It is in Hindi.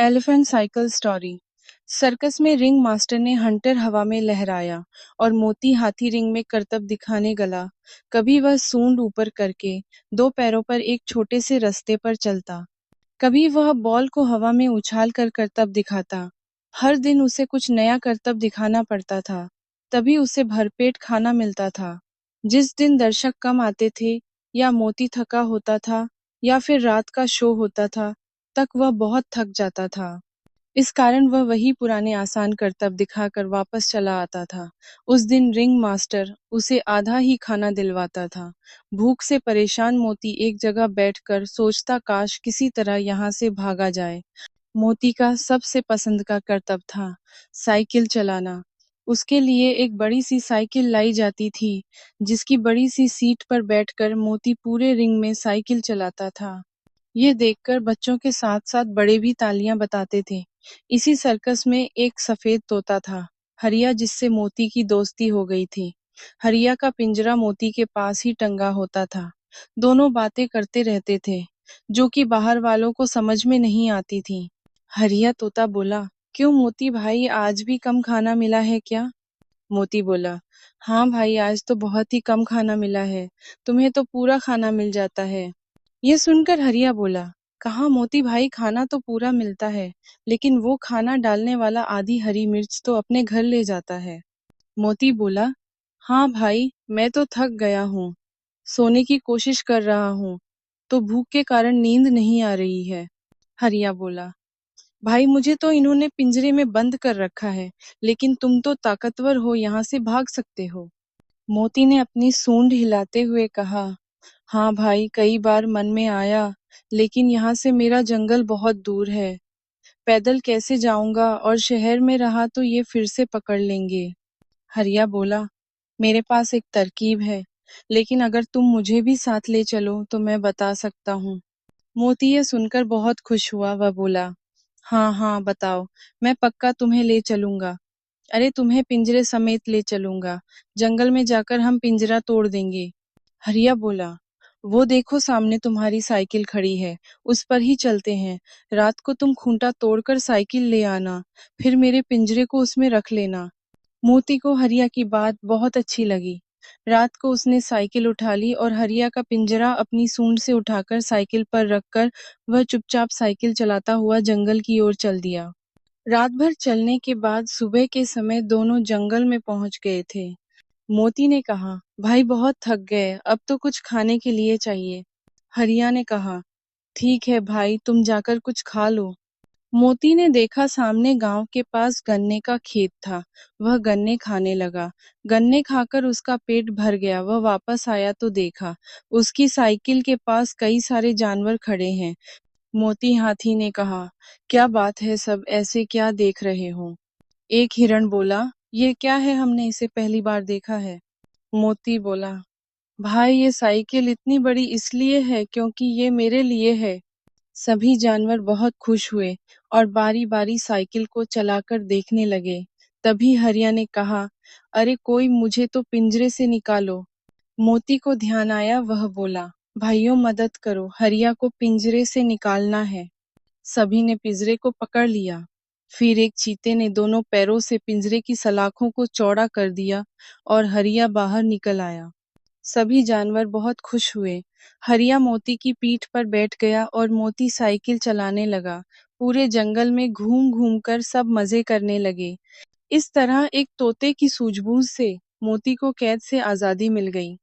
Elephant cycle story. सर्कस में रिंग मास्टर ने हंटर हवा में लहराया और मोती हाथी रिंग में करतब दिखाने गला। कभी वह सूंड ऊपर करके दो पैरों पर एक छोटे से रास्ते पर चलता, कभी वह बॉल को हवा में उछाल कर करतब दिखाता। हर दिन उसे कुछ नया करतब दिखाना पड़ता था, तभी उसे भरपेट खाना मिलता था। जिस दिन दर्शक कम आते थे, या मोती थका होता था, या फिर रात का शो होता था, तक वह बहुत थक जाता था। इस कारण वह वही पुराने आसान करतब दिखाकर वापस चला आता था। उस दिन रिंग मास्टर उसे आधा ही खाना दिलवाता था। भूख से परेशान मोती एक जगह बैठकर सोचता, काश किसी तरह यहाँ से भागा जाए। मोती का सबसे पसंद का करतब था साइकिल चलाना। उसके लिए एक बड़ी सी साइकिल लाई जाती थी, जिसकी बड़ी सी सीट पर बैठकर मोती पूरे रिंग में साइकिल चलाता था। ये देखकर बच्चों के साथ-साथ बड़े भी तालियां बताते थे। इसी सर्कस में एक सफेद तोता था, हरिया, जिससे मोती की दोस्ती हो गई थी। हरिया का पिंजरा मोती के पास ही टंगा होता था। दोनों बातें करते रहते थे, जो कि बाहर वालों को समझ में नहीं आती थी। हरिया तोता बोला, क्यों मोती भाई, आज भी कम खाना मिला है क्या? मोती बोला, हाँ भाई, आज तो बहुत ही कम खाना मिला है। तुम्हें तो पूरा खाना मिल जाता है। ये सुनकर हरिया बोला, कहाँ मोती भाई, खाना तो पूरा मिलता है, लेकिन वो खाना डालने वाला आधी हरी मिर्च तो अपने घर ले जाता है। मोती बोला, हाँ भाई, मैं तो थक गया हूँ, सोने की कोशिश कर रहा हूँ, तो भूख के कारण नींद नहीं आ रही है। हरिया बोला, भाई मुझे तो इन्होंने पिंजरे में बंद कर रखा है, लेकिन तुम तो ताकतवर हो, यहाँ से भाग सकते हो। मोती ने अपनी सूंड हिलाते हुए कहा, हाँ भाई, कई बार मन में आया, लेकिन यहाँ से मेरा जंगल बहुत दूर है। पैदल कैसे जाऊंगा, और शहर में रहा तो ये फिर से पकड़ लेंगे। हरिया बोला, मेरे पास एक तरकीब है, लेकिन अगर तुम मुझे भी साथ ले चलो तो मैं बता सकता हूँ। मोती ये सुनकर बहुत खुश हुआ। वह बोला, हाँ हाँ बताओ, मैं पक्का तुम्हें ले चलूंगा। अरे तुम्हें पिंजरे समेत ले चलूंगा। जंगल में जाकर हम पिंजरा तोड़ देंगे। हरिया बोला, वो देखो सामने तुम्हारी साइकिल खड़ी है, उस पर ही चलते हैं। रात को तुम खूंटा तोड़कर साइकिल ले आना, फिर मेरे पिंजरे को उसमें रख लेना। मोती को हरिया की बात बहुत अच्छी लगी। रात को उसने साइकिल उठा ली और हरिया का पिंजरा अपनी सूंड से उठाकर साइकिल पर रखकर वह चुपचाप साइकिल चलाता हुआ जंगल की ओर चल दिया। रात भर चलने के बाद सुबह के समय दोनों जंगल में पहुंच गए थे। मोती ने कहा, भाई बहुत थक गए, अब तो कुछ खाने के लिए चाहिए। हरिया ने कहा, ठीक है भाई, तुम जाकर कुछ खा लो। मोती ने देखा सामने गांव के पास गन्ने का खेत था। वह गन्ने खाने लगा। गन्ने खाकर उसका पेट भर गया। वह वापस आया तो देखा उसकी साइकिल के पास कई सारे जानवर खड़े हैं। मोती हाथी ने कहा, क्या बात है, सब ऐसे क्या देख रहे हो? एक हिरण बोला, ये क्या है, हमने इसे पहली बार देखा है। मोती बोला, भाई ये साइकिल इतनी बड़ी इसलिए है क्योंकि ये मेरे लिए है। सभी जानवर बहुत खुश हुए और बारी-बारी साइकिल को चलाकर देखने लगे। तभी हरिया ने कहा, अरे कोई मुझे तो पिंजरे से निकालो। मोती को ध्यान आया, वह बोला, भाइयों मदद करो, हरिया को पिंजरे से निकालना है। सभी ने पिंजरे को पकड़ लिया। फिर एक चीते ने दोनों पैरों से पिंजरे की सलाखों को चौड़ा कर दिया और हरिया बाहर निकल आया। सभी जानवर बहुत खुश हुए। हरिया मोती की पीठ पर बैठ गया और मोती साइकिल चलाने लगा। पूरे जंगल में घूम-घूम कर सब मजे करने लगे। इस तरह एक तोते की सूझबूझ से मोती को कैद से आजादी मिल गई।